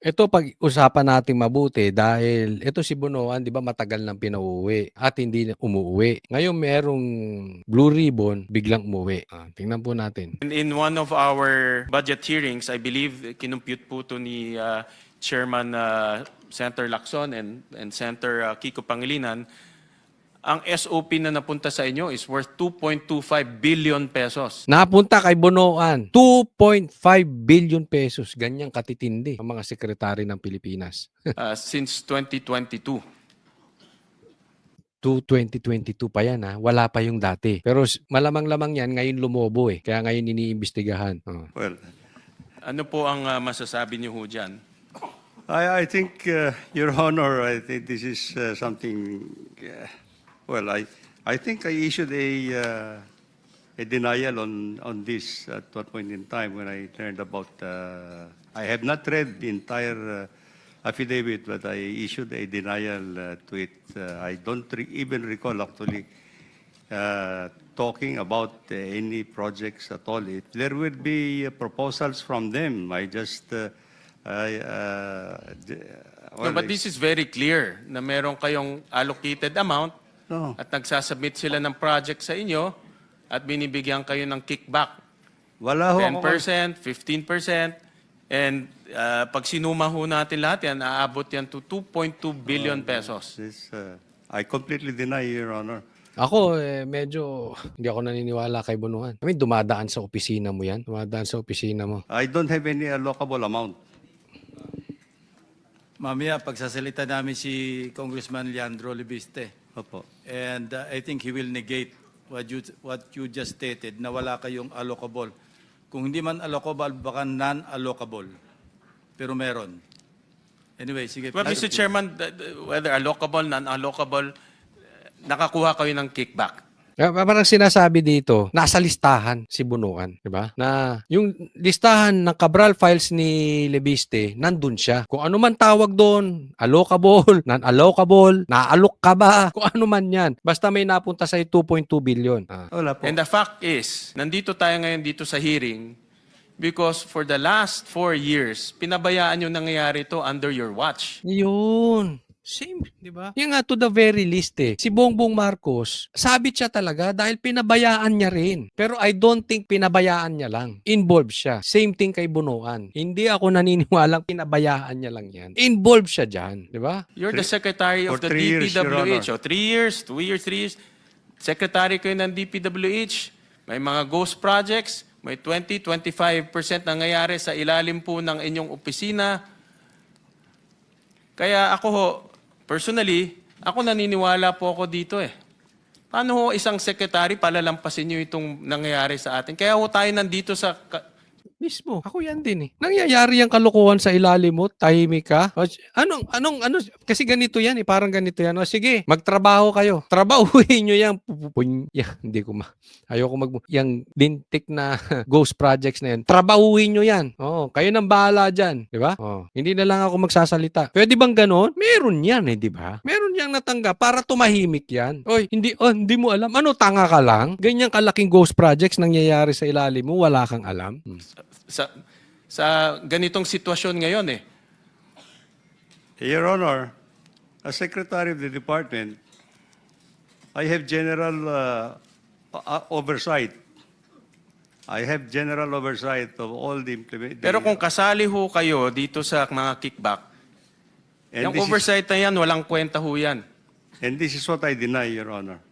Ito pag-usapan natin mabuti dahil ito si Bonoan 'di ba matagal nang pinauuwi at hindi na umuuwi. Ngayon merong blue ribbon, biglang umuwi. Tingnan po natin. In one of our budget hearings, I believe kinumpute po to ni Chairman Senator Lacson and Senator Kiko Pangilinan, ang SOP na napunta sa inyo is worth 2.25 billion pesos. Napunta kay Bonoan, 2.5 billion pesos. Ganyang katitindi ang mga sekretary ng Pilipinas. Since 2022. To 2022 pa yan wala pa yung dati. Pero malamang-lamang yan ngayon lumobo Kaya ngayon iniimbestigahan. Well, Ano po ang masasabi niyo ho dyan? I think, Your Honor, I think this is something. Well, I think I issued a denial on this at one point in time when I learned about. I have not read the entire affidavit, but I issued a denial to it. I don't even recall actually talking about any projects at all. If there will be proposals from them, I just. No, but this is very clear na meron kayong allocated amount at nagsasubmit sila ng project sa inyo at binibigyan kayo ng kickback. Wala ho 10%, 15%, and pag sinuma ho natin lahat yan, aabot yan to 2.2 billion pesos. I completely deny, Your Honor. Ako, medyo hindi ako naniniwala kay Bonoan. I mean, dumadaan sa opisina mo yan. Dumadaan sa opisina mo. I don't have any allocable amount. Mamaya, pagsasalita namin si Congressman Leandro Libiste. Opo. And I think he will negate what you just stated, na wala kayong allocable. Kung hindi man allocable, baka non-allocable. Pero meron. Anyway, sige. Well, Mr. Chairman, whether allocable, non-allocable, nakakuha kayo ng kickback. Parang sinasabi dito, nasa listahan si Bonoan, di ba? Na yung listahan ng Cabral files ni Lebiste, nandun siya. Kung ano man tawag doon, allocable, non-allocable, na-alok ka ba, kung ano man yan. Basta may napunta sa 2.2 billion. Wala po. And the fact is, nandito tayo ngayon dito sa hearing because for the last 4 years, pinabayaan yung nangyayari to under your watch. Yun. Same, di ba? Yung nga to the very least si Bongbong Marcos, sabit siya talaga dahil pinabayaan niya rin. Pero I don't think pinabayaan niya lang. Involved siya. Same thing kay Bonoan. Hindi ako naniniwalang pinabayaan niya lang yan. Involved siya dyan, di ba? You're the secretary of For the 3 years, Your DPWH. Honor. 3 years, 2 years, 3 years. Secretary kayo ng DPWH. May mga ghost projects. May 20-25% nangyayari sa ilalim po ng inyong opisina. Kaya ako ho, personally, ako naniniwala po ako dito Paano ho isang secretary palalampasin nyo itong nangyayari sa atin? Kaya ho tayo nandito sa... Mismo. Ako yan din Nangyayari yung kalokohan sa ilalim mo, tahimik ka. Ano, kasi ganito yan parang ganito yan. Sige, magtrabaho kayo. Trabahuin nyo yan. Hindi ko ayoko yung lintik na ghost projects na yan. Trabahuin nyo yan. Kayo nang bahala dyan. Di ba? Hindi na lang ako magsasalita. Pwede bang ganon? Meron yan di ba? Meron yang natanggap para tumahimik yan. Hindi mo alam. Ano, tanga ka lang? Ganyang kalaking ghost projects nangyayari sa ilalim mo, wala kang alam? Sa ganitong sitwasyon ngayon Your Honor, as Secretary of the Department, I have general oversight. I have general oversight of all the implementation. Pero kung kasali ho kayo dito sa mga kickback, yung oversight na yan, walang kwenta ho yan. And this is what I deny, Your Honor.